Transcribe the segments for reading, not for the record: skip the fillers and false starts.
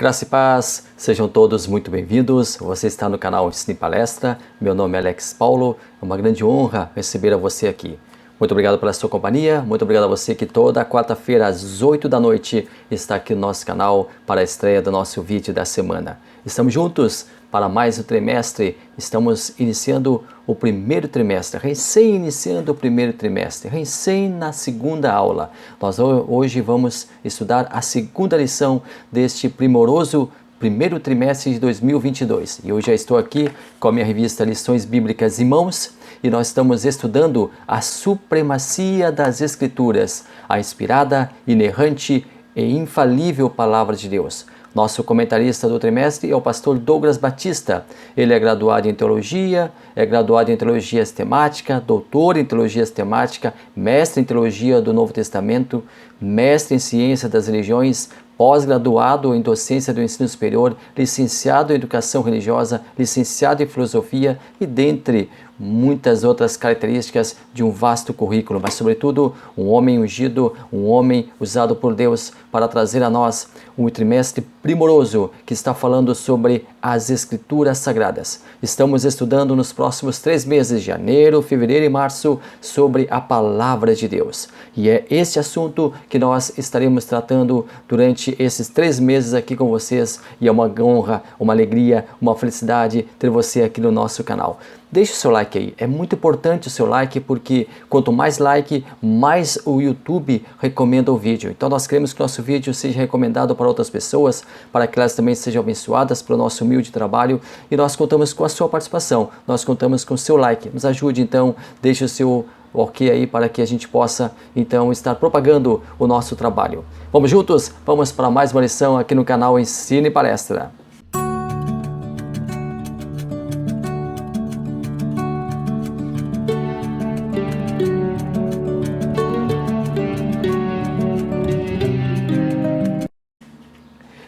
Graça e paz, sejam todos muito bem-vindos. Você está no canal Ensino e Palestra. Meu nome é Alex Paulo. É uma grande honra receber a você aqui. Muito obrigado pela sua companhia. Muito obrigado a você que toda quarta-feira às 8 da noite está aqui no nosso canal para a estreia do nosso vídeo da semana. Estamos juntos para mais um trimestre. Estamos iniciando o primeiro trimestre, recém-iniciando o primeiro trimestre, recém na segunda aula. Nós hoje vamos estudar a segunda lição deste primoroso primeiro trimestre de 2022. E eu já estou aqui com a minha revista Lições Bíblicas em mãos e nós estamos estudando a supremacia das Escrituras, a inspirada, inerrante e infalível Palavra de Deus. Nosso comentarista do trimestre é o pastor Douglas Batista. Ele é graduado em teologia, é graduado em teologia sistemática, doutor em teologia sistemática, mestre em teologia do Novo Testamento, mestre em ciência das religiões, pós-graduado em docência do ensino superior, licenciado em educação religiosa, licenciado em filosofia e dentre muitas outras características de um vasto currículo, mas sobretudo um homem ungido, um homem usado por Deus para trazer a nós um trimestre primoroso que está falando sobre as Escrituras Sagradas. Estamos estudando nos próximos 3 meses, janeiro, fevereiro e março, sobre a Palavra de Deus. E é esse assunto que nós estaremos tratando durante esses 3 meses aqui com vocês, e é uma honra, uma alegria, uma felicidade ter você aqui no nosso canal. Deixe o seu like aí, é muito importante o seu like, porque quanto mais like, mais o YouTube recomenda o vídeo. Então nós queremos que o nosso vídeo seja recomendado para outras pessoas, para que elas também sejam abençoadas pelo nosso humilde trabalho, e nós contamos com a sua participação, nós contamos com o seu like. Nos ajude então, deixe o seu ok aí para que a gente possa então estar propagando o nosso trabalho. Vamos juntos? Vamos para mais uma lição aqui no canal Ensino e Palestra.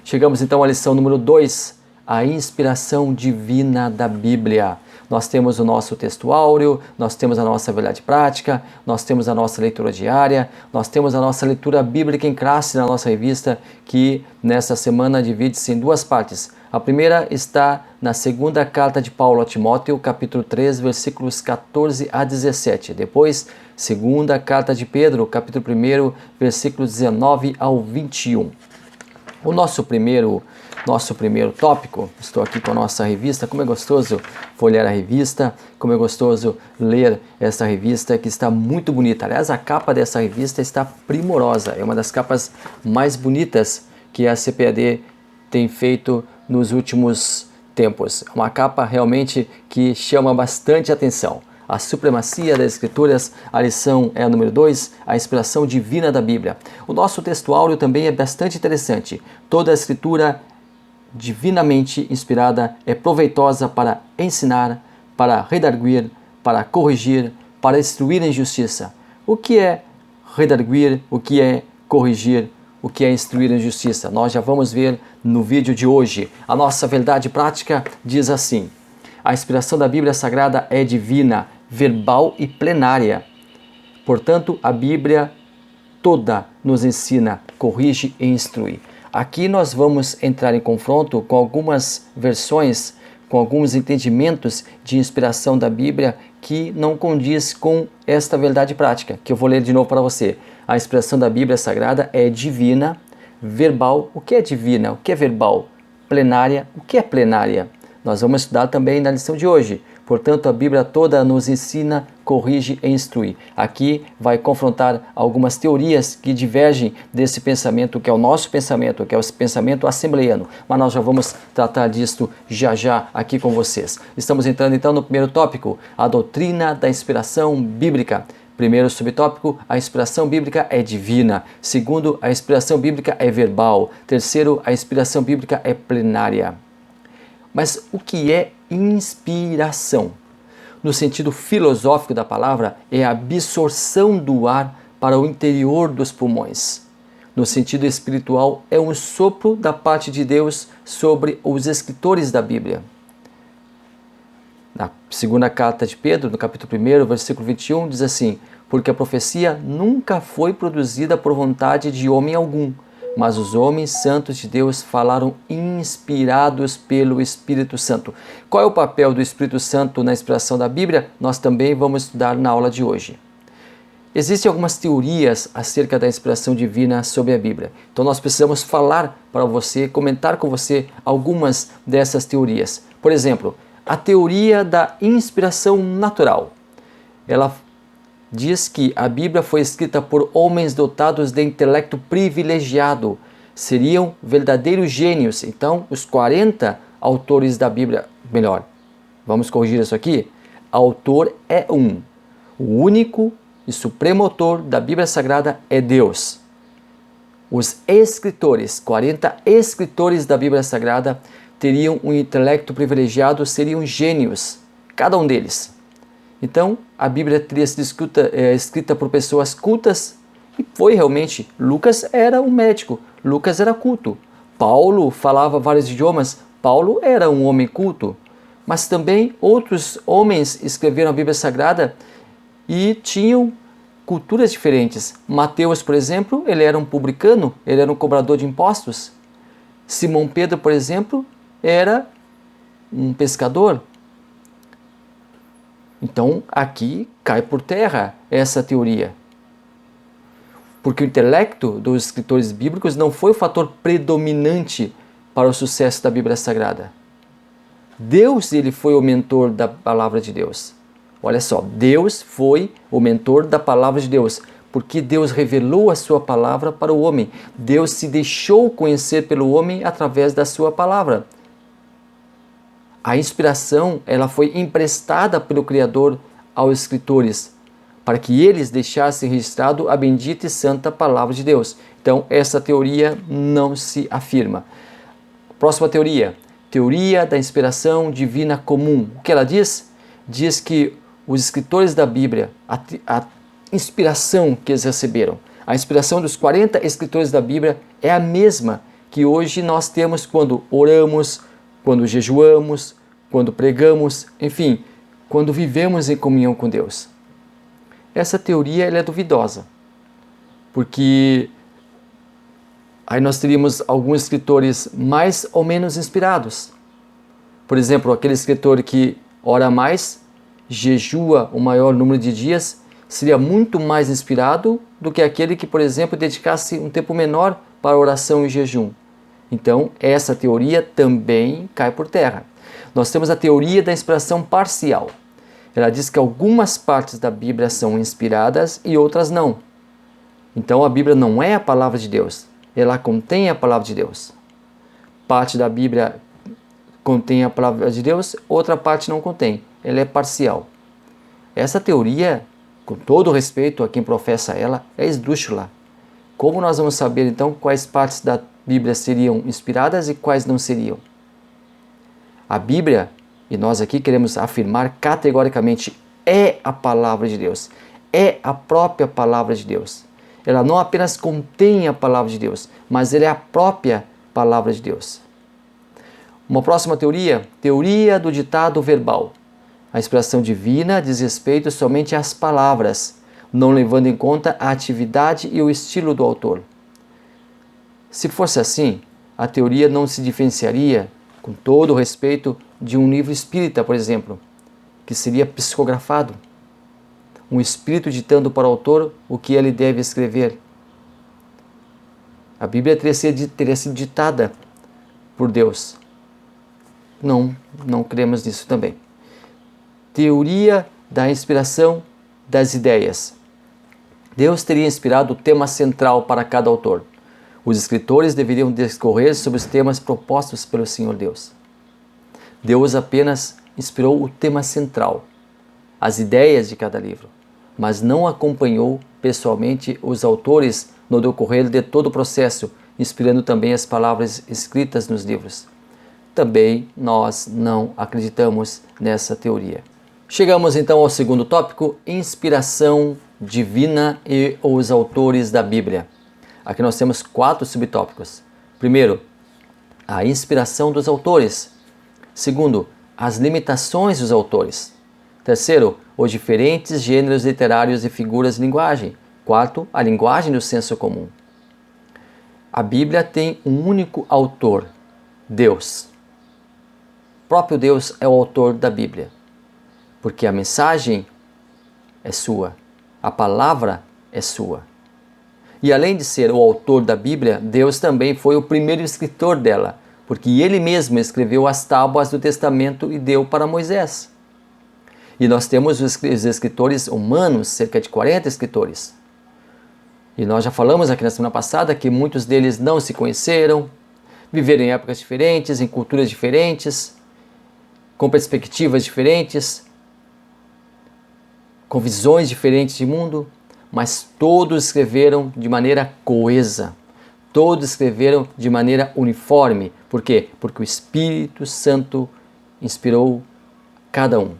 Chegamos então à lição número 2, a inspiração divina da Bíblia. Nós temos o nosso texto áureo, nós temos a nossa verdade prática, nós temos a nossa leitura diária, nós temos a nossa leitura bíblica em classe na nossa revista, que nesta semana divide-se em 2 partes. A primeira está na segunda carta de Paulo a Timóteo, capítulo 3, versículos 14 a 17. Depois, segunda carta de Pedro, capítulo 1, versículos 19 ao 21. O nosso primeiro tópico, estou aqui com a nossa revista. Como é gostoso folhear a revista, como é gostoso ler essa revista que está muito bonita. Aliás, a capa dessa revista está primorosa, é uma das capas mais bonitas que a CPAD tem feito nos últimos tempos. Uma capa realmente que chama bastante atenção. A supremacia das Escrituras, a lição é a número 2, a inspiração divina da Bíblia. O nosso texto áureo também é bastante interessante. Toda a Escritura divinamente inspirada é proveitosa para ensinar, para redarguir, para corrigir, para instruir em justiça. O que é redarguir? O que é corrigir? O que é instruir em justiça? Nós já vamos ver no vídeo de hoje. A nossa verdade prática diz assim: a inspiração da Bíblia Sagrada é divina, verbal e plenária. Portanto, a Bíblia toda nos ensina, corrige e instrui. Aqui nós vamos entrar em confronto com algumas versões, com alguns entendimentos de inspiração da Bíblia que não condiz com esta verdade prática, que eu vou ler de novo para você. A inspiração da Bíblia Sagrada é divina, verbal. O que é divina? O que é verbal? Plenária. O que é plenária? Nós vamos estudar também na lição de hoje. Portanto, a Bíblia toda nos ensina, corrige e instrui. Aqui vai confrontar algumas teorias que divergem desse pensamento, que é o nosso pensamento, que é o pensamento assembleiano. Mas nós já vamos tratar disso já aqui com vocês. Estamos entrando então no primeiro tópico, a doutrina da inspiração bíblica. Primeiro subtópico, a inspiração bíblica é divina. Segundo, a inspiração bíblica é verbal. Terceiro, a inspiração bíblica é plenária. Mas o que é inspiração? No sentido filosófico da palavra, é a absorção do ar para o interior dos pulmões. No sentido espiritual, é um sopro da parte de Deus sobre os escritores da Bíblia. Na segunda carta de Pedro, no capítulo 1, versículo 21, diz assim: porque a profecia nunca foi produzida por vontade de homem algum, mas os homens santos de Deus falaram inspirados pelo Espírito Santo. Qual é o papel do Espírito Santo na inspiração da Bíblia? Nós também vamos estudar na aula de hoje. Existem algumas teorias acerca da inspiração divina sobre a Bíblia. Então nós precisamos falar para você, comentar com você algumas dessas teorias. Por exemplo, a teoria da inspiração natural. Ela diz que a Bíblia foi escrita por homens dotados de intelecto privilegiado. Seriam verdadeiros gênios. Então, os 40 autores da Bíblia, melhor, vamos corrigir isso aqui. Autor é um. O único e supremo autor da Bíblia Sagrada é Deus. Os escritores, 40 escritores da Bíblia Sagrada, teriam um intelecto privilegiado, seriam gênios, cada um deles. Então, a Bíblia teria sido escrita por pessoas cultas, e foi realmente. Lucas era um médico, Lucas era culto. Paulo falava vários idiomas, Paulo era um homem culto. Mas também outros homens escreveram a Bíblia Sagrada e tinham culturas diferentes. Mateus, por exemplo, ele era um publicano, ele era um cobrador de impostos. Simão Pedro, por exemplo, era um pescador. Então, aqui cai por terra essa teoria. Porque o intelecto dos escritores bíblicos não foi o fator predominante para o sucesso da Bíblia Sagrada. Deus, ele foi o mentor da palavra de Deus. Olha só, Deus foi o mentor da palavra de Deus, porque Deus revelou a sua palavra para o homem. Deus se deixou conhecer pelo homem através da sua palavra. A inspiração, ela foi emprestada pelo Criador aos escritores, para que eles deixassem registrado a bendita e santa palavra de Deus. Então, essa teoria não se afirma. Próxima teoria, teoria da inspiração divina comum. O que ela diz? Diz que os escritores da Bíblia, a inspiração que eles receberam, a inspiração dos 40 escritores da Bíblia é a mesma que hoje nós temos quando oramos, quando jejuamos, quando pregamos, enfim, quando vivemos em comunhão com Deus. Essa teoria ela é duvidosa, porque aí nós teríamos alguns escritores mais ou menos inspirados. Por exemplo, aquele escritor que ora mais, jejua o maior número de dias, seria muito mais inspirado do que aquele que, por exemplo, dedicasse um tempo menor para oração e jejum. Então, essa teoria também cai por terra. Nós temos a teoria da inspiração parcial. Ela diz que algumas partes da Bíblia são inspiradas e outras não. Então, a Bíblia não é a palavra de Deus. Ela contém a palavra de Deus. Parte da Bíblia contém a palavra de Deus, outra parte não contém. Ela é parcial. Essa teoria, com todo respeito a quem professa ela, é esdrúxula. Como nós vamos saber, então, quais partes da Bíblia seriam inspiradas e quais não seriam? A Bíblia, e nós aqui queremos afirmar categoricamente, é a palavra de Deus. É a própria palavra de Deus. Ela não apenas contém a palavra de Deus, mas ela é a própria palavra de Deus. Uma próxima teoria, teoria do ditado verbal. A inspiração divina diz respeito somente às palavras, não levando em conta a atividade e o estilo do autor. Se fosse assim, a teoria não se diferenciaria, com todo o respeito, de um livro espírita, por exemplo, que seria psicografado. Um espírito ditando para o autor o que ele deve escrever. A Bíblia teria sido ditada por Deus. Não cremos nisso também. Teoria da inspiração das ideias. Deus teria inspirado o tema central para cada autor. Os escritores deveriam discorrer sobre os temas propostos pelo Senhor Deus. Deus apenas inspirou o tema central, as ideias de cada livro, mas não acompanhou pessoalmente os autores no decorrer de todo o processo, inspirando também as palavras escritas nos livros. Também nós não acreditamos nessa teoria. Chegamos então ao segundo tópico, inspiração divina e os autores da Bíblia. Aqui nós temos 4 subtópicos. Primeiro, a inspiração dos autores. Segundo, as limitações dos autores. Terceiro, os diferentes gêneros literários e figuras de linguagem. Quarto, a linguagem do senso comum. A Bíblia tem um único autor, Deus. O próprio Deus é o autor da Bíblia, porque a mensagem é sua, a palavra é sua. E além de ser o autor da Bíblia, Deus também foi o primeiro escritor dela, porque ele mesmo escreveu as tábuas do Testamento e deu para Moisés. E nós temos os escritores humanos, cerca de 40 escritores. E nós já falamos aqui na semana passada que muitos deles não se conheceram, viveram em épocas diferentes, em culturas diferentes, com perspectivas diferentes, com visões diferentes de mundo, mas todos escreveram de maneira coesa, todos escreveram de maneira uniforme. Por quê? Porque o Espírito Santo inspirou cada um.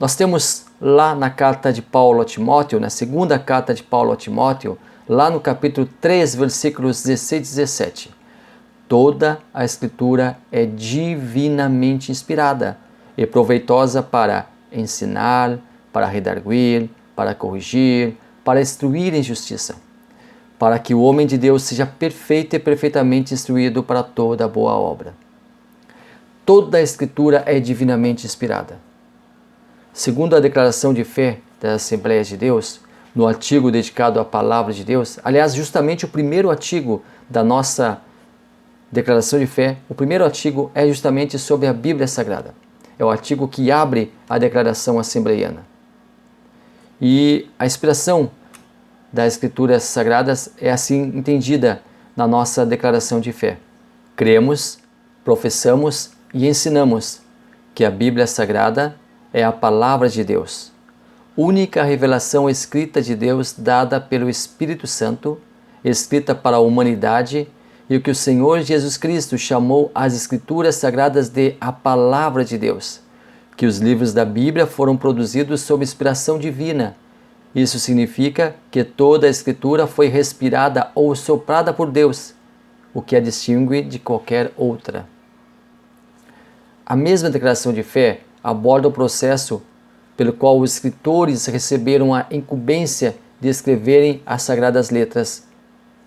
Nós temos lá na carta de Paulo a Timóteo, na segunda carta de Paulo a Timóteo, lá no capítulo 3, versículos 16 e 17. Toda a Escritura é divinamente inspirada e proveitosa para ensinar, para redarguir, para corrigir, para instruir em justiça, para que o homem de Deus seja perfeito e perfeitamente instruído para toda boa obra. Toda a Escritura é divinamente inspirada. Segundo a declaração de fé das Assembleias de Deus, no artigo dedicado à Palavra de Deus, aliás, justamente o primeiro artigo da nossa declaração de fé, o primeiro artigo é justamente sobre a Bíblia Sagrada. É o artigo que abre a declaração assembleiana. E a inspiração das Escrituras Sagradas é assim entendida na nossa declaração de fé. Cremos, professamos e ensinamos que a Bíblia Sagrada é a Palavra de Deus, única revelação escrita de Deus dada pelo Espírito Santo, escrita para a humanidade, e o que o Senhor Jesus Cristo chamou as Escrituras Sagradas de a Palavra de Deus, que os livros da Bíblia foram produzidos sob inspiração divina. Isso significa que toda a Escritura foi respirada ou soprada por Deus, o que a distingue de qualquer outra. A mesma declaração de fé aborda o processo pelo qual os escritores receberam a incumbência de escreverem as Sagradas Letras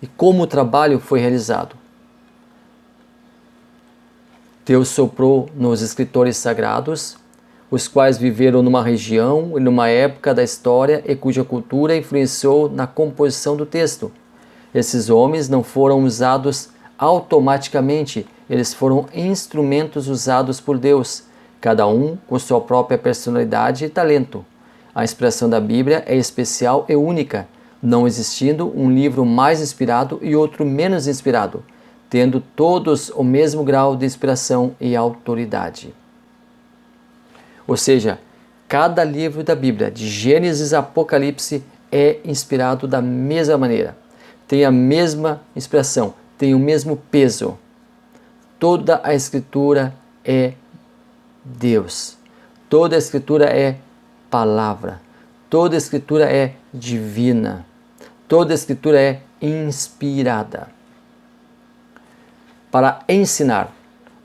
e como o trabalho foi realizado. Deus soprou nos escritores sagrados, os quais viveram numa região e numa época da história e cuja cultura influenciou na composição do texto. Esses homens não foram usados automaticamente, eles foram instrumentos usados por Deus, cada um com sua própria personalidade e talento. A inspiração da Bíblia é especial e única, não existindo um livro mais inspirado e outro menos inspirado, tendo todos o mesmo grau de inspiração e autoridade. Ou seja, cada livro da Bíblia, de Gênesis a Apocalipse, é inspirado da mesma maneira, tem a mesma inspiração, tem o mesmo peso. Toda a Escritura é Deus. Toda a Escritura é palavra. Toda a Escritura é divina. Toda a Escritura é inspirada. Para ensinar,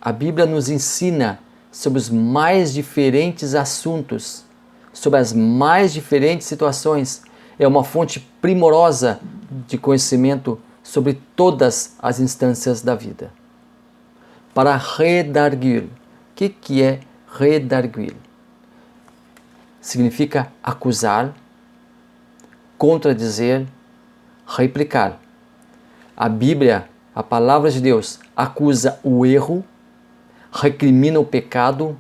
a Bíblia nos ensina sobre os mais diferentes assuntos, sobre as mais diferentes situações. É uma fonte primorosa de conhecimento sobre todas as instâncias da vida. Para redarguir. O que é redarguir? Significa acusar, contradizer, replicar. A Bíblia, a Palavra de Deus, acusa o erro, recrimina o pecado,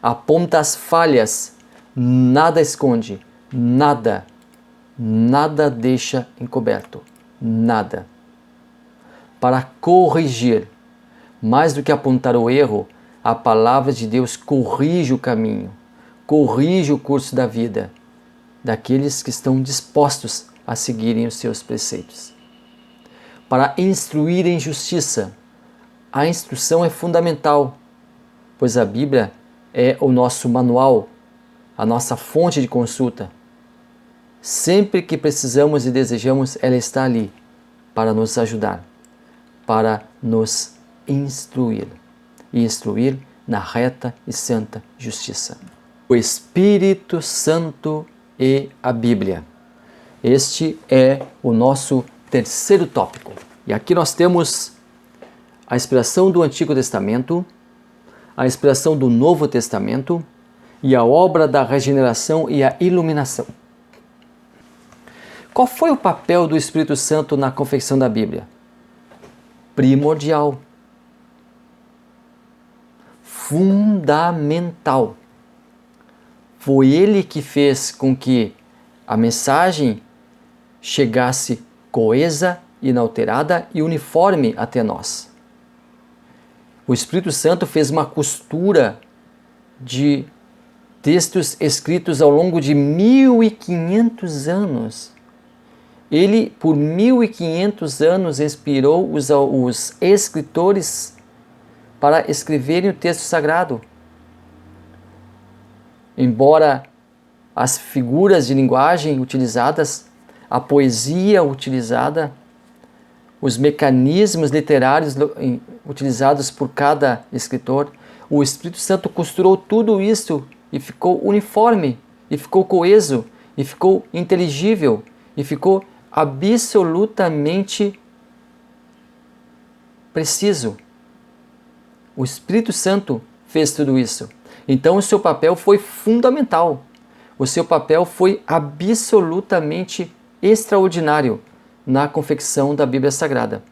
aponta as falhas, nada esconde, nada deixa encoberto, nada. Para corrigir, mais do que apontar o erro, a Palavra de Deus corrige o caminho, corrige o curso da vida daqueles que estão dispostos a seguirem os seus preceitos. Para instruir em justiça, a instrução é fundamental, pois a Bíblia é o nosso manual, a nossa fonte de consulta. Sempre que precisamos e desejamos, ela está ali para nos ajudar, para nos instruir e instruir na reta e santa justiça. O Espírito Santo e a Bíblia. Este é o nosso terceiro tópico. E aqui nós temos a inspiração do Antigo Testamento, a inspiração do Novo Testamento e a obra da regeneração e a iluminação. Qual foi o papel do Espírito Santo na confecção da Bíblia? Primordial. Fundamental. Foi ele que fez com que a mensagem chegasse coesa, inalterada e uniforme até nós. O Espírito Santo fez uma costura de textos escritos ao longo de 1500 anos. Ele, por 1500 anos, inspirou os escritores para escreverem o texto sagrado. Embora as figuras de linguagem utilizadas, a poesia utilizada, os mecanismos literários utilizados por cada escritor, o Espírito Santo costurou tudo isso e ficou uniforme, e ficou coeso, e ficou inteligível, e ficou absolutamente preciso. O Espírito Santo fez tudo isso. Então o seu papel foi fundamental. O seu papel foi absolutamente extraordinário na confecção da Bíblia Sagrada.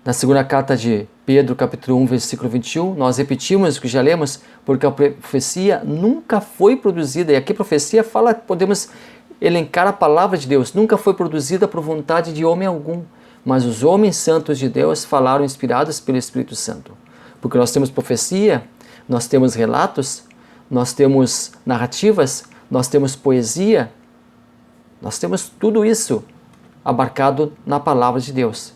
Na segunda carta de Pedro, capítulo 1, versículo 21, nós repetimos o que já lemos, porque a profecia nunca foi produzida, e aqui a profecia fala, podemos elencar a palavra de Deus, nunca foi produzida por vontade de homem algum, mas os homens santos de Deus falaram inspirados pelo Espírito Santo. Porque nós temos profecia, nós temos relatos, nós temos narrativas, nós temos poesia, nós temos tudo isso abarcado na palavra de Deus.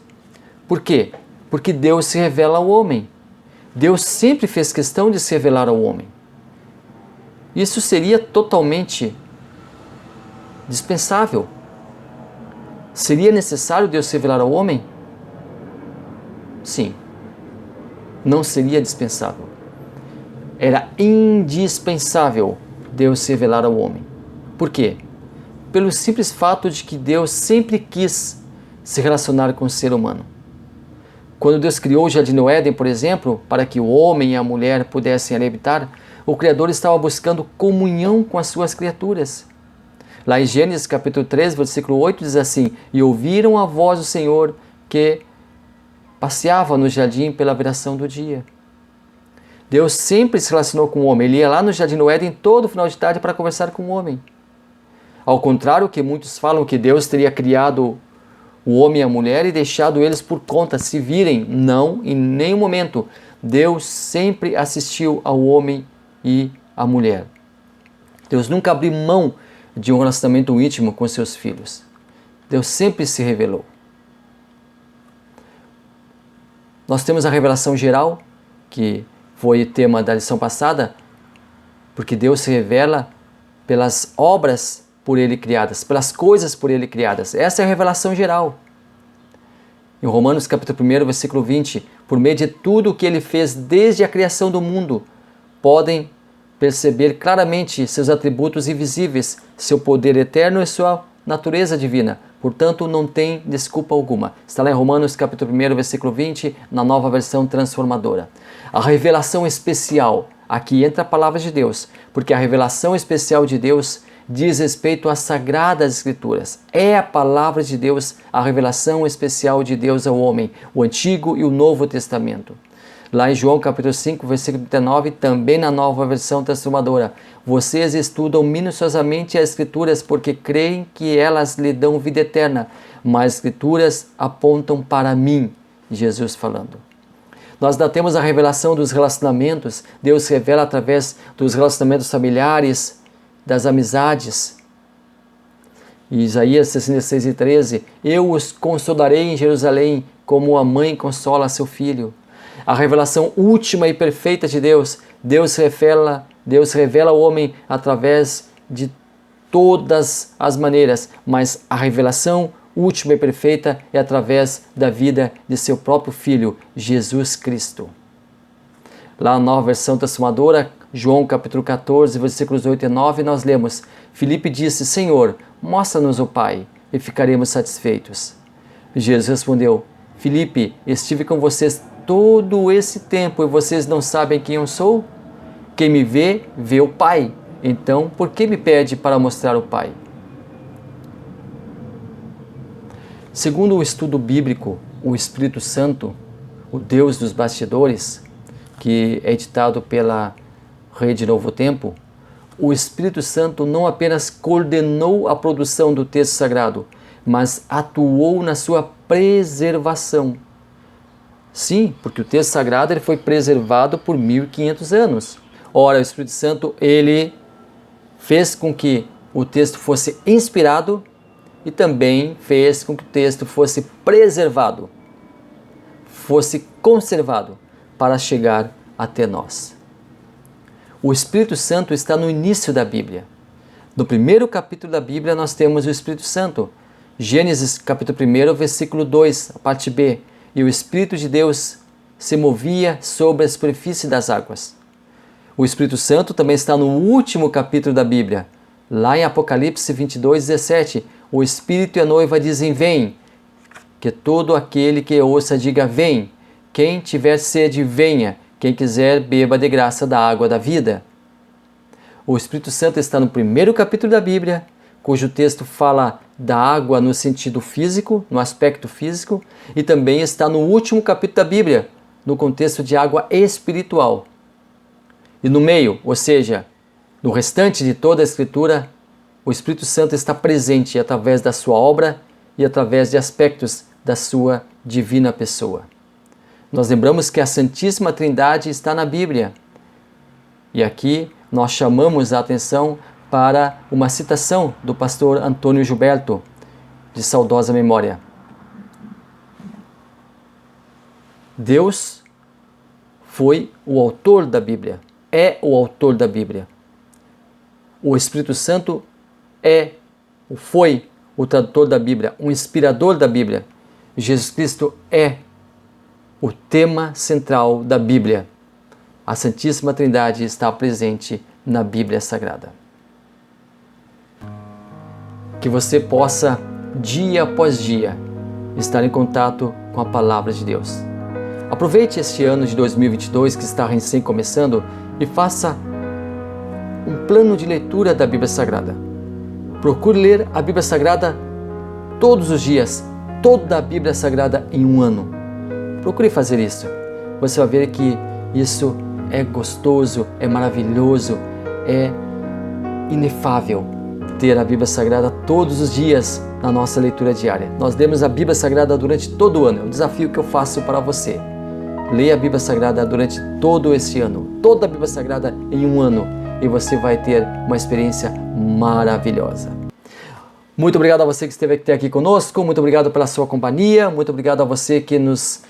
Por quê? Porque Deus se revela ao homem. Deus sempre fez questão de se revelar ao homem. Isso seria totalmente dispensável. Seria necessário Deus se revelar ao homem? Sim. Não seria dispensável. Era indispensável Deus se revelar ao homem. Por quê? Pelo simples fato de que Deus sempre quis se relacionar com o ser humano. Quando Deus criou o Jardim do Éden, por exemplo, para que o homem e a mulher pudessem ali habitar, o Criador estava buscando comunhão com as suas criaturas. Lá em Gênesis capítulo 3, versículo 8, diz assim: E ouviram a voz do Senhor que passeava no jardim pela viração do dia. Deus sempre se relacionou com o homem. Ele ia lá no Jardim do Éden todo final de tarde para conversar com o homem. Ao contrário que muitos falam que Deus teria criado o homem e a mulher e deixado eles por conta se virem. Não, em nenhum momento. Deus sempre assistiu ao homem e à mulher. Deus nunca abriu mão de um relacionamento íntimo com seus filhos. Deus sempre se revelou. Nós temos a revelação geral, que foi o tema da lição passada, porque Deus se revela pelas obras por Ele criadas, pelas coisas por Ele criadas. Essa é a revelação geral. Em Romanos capítulo 1, versículo 20, por meio de tudo o que Ele fez desde a criação do mundo, podem perceber claramente seus atributos invisíveis, seu poder eterno e sua natureza divina. Portanto, não tem desculpa alguma. Está lá em Romanos capítulo 1, versículo 20, na nova versão transformadora. A revelação especial, aqui entra a palavra de Deus, porque a revelação especial de Deus diz respeito às sagradas escrituras. É a palavra de Deus, a revelação especial de Deus ao homem, o Antigo e o Novo Testamento. Lá em João capítulo 5, versículo 39, também na nova versão transformadora. Vocês estudam minuciosamente as Escrituras porque creem que elas lhe dão vida eterna, mas as Escrituras apontam para mim, Jesus falando. Nós ainda temos a revelação dos relacionamentos. Deus revela através dos relacionamentos familiares, das amizades. Isaías 66:13, eu os consolarei em Jerusalém como a mãe consola seu filho. A revelação última e perfeita de Deus, Deus revela ao homem através de todas as maneiras, mas a revelação última e perfeita é através da vida de seu próprio Filho, Jesus Cristo. Lá na nova versão transformadora, João capítulo 14, versículos 8 e 9, nós lemos: Filipe disse, Senhor, mostra-nos o Pai, e ficaremos satisfeitos. Jesus respondeu: Filipe, estive com vocês todo esse tempo e vocês não sabem quem eu sou? Quem me vê, vê o Pai. Então, por que me pede para mostrar o Pai? Segundo o estudo bíblico, o Espírito Santo, o Deus dos bastidores, que é editado pela Rede Novo Tempo, o Espírito Santo não apenas coordenou a produção do texto sagrado, mas atuou na sua preservação. Sim, porque o texto sagrado ele foi preservado por 1500 anos. Ora, o Espírito Santo ele fez com que o texto fosse inspirado e também fez com que o texto fosse preservado, fosse conservado para chegar até nós. O Espírito Santo está no início da Bíblia. No primeiro capítulo da Bíblia nós temos o Espírito Santo. Gênesis capítulo 1, versículo 2, a parte B. E o Espírito de Deus se movia sobre a superfície das águas. O Espírito Santo também está no último capítulo da Bíblia. Lá em Apocalipse 22, 17, o Espírito e a noiva dizem: vem. Que todo aquele que ouça diga: vem. Quem tiver sede, venha. Quem quiser, beba de graça da água da vida. O Espírito Santo está no primeiro capítulo da Bíblia, cujo texto fala da água no sentido físico, no aspecto físico, e também está no último capítulo da Bíblia, no contexto de água espiritual. E no meio, ou seja, no restante de toda a Escritura, o Espírito Santo está presente através da sua obra e através de aspectos da sua divina pessoa. Nós lembramos que a Santíssima Trindade está na Bíblia. E aqui nós chamamos a atenção para uma citação do pastor Antônio Gilberto, de saudosa memória. Deus foi o autor da Bíblia, é o autor da Bíblia. O Espírito Santo foi o tradutor da Bíblia, o inspirador da Bíblia. Jesus Cristo é o tema central da Bíblia. A Santíssima Trindade está presente na Bíblia Sagrada. Que você possa, dia após dia, estar em contato com a Palavra de Deus. Aproveite este ano de 2022 que está recém começando e faça um plano de leitura da Bíblia Sagrada. Procure ler a Bíblia Sagrada todos os dias, toda a Bíblia Sagrada em um ano. Procure fazer isso. Você vai ver que isso é gostoso, é maravilhoso, é inefável ter a Bíblia Sagrada todos os dias na nossa leitura diária. Nós lemos a Bíblia Sagrada durante todo o ano. É um desafio que eu faço para você. Leia a Bíblia Sagrada durante todo esse ano, toda a Bíblia Sagrada em um ano, e você vai ter uma experiência maravilhosa. Muito obrigado a você que esteve aqui conosco, muito obrigado pela sua companhia, muito obrigado a você que nos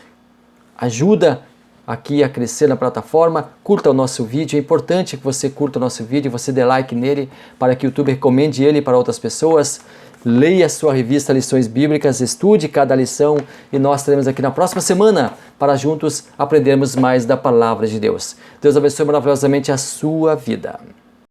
ajuda aqui a crescer na plataforma. Curta o nosso vídeo, é importante que você curta o nosso vídeo, você dê like nele para que o YouTube recomende ele para outras pessoas. Leia a sua revista Lições Bíblicas, estude cada lição e nós estaremos aqui na próxima semana para juntos aprendermos mais da Palavra de Deus. Deus abençoe maravilhosamente a sua vida.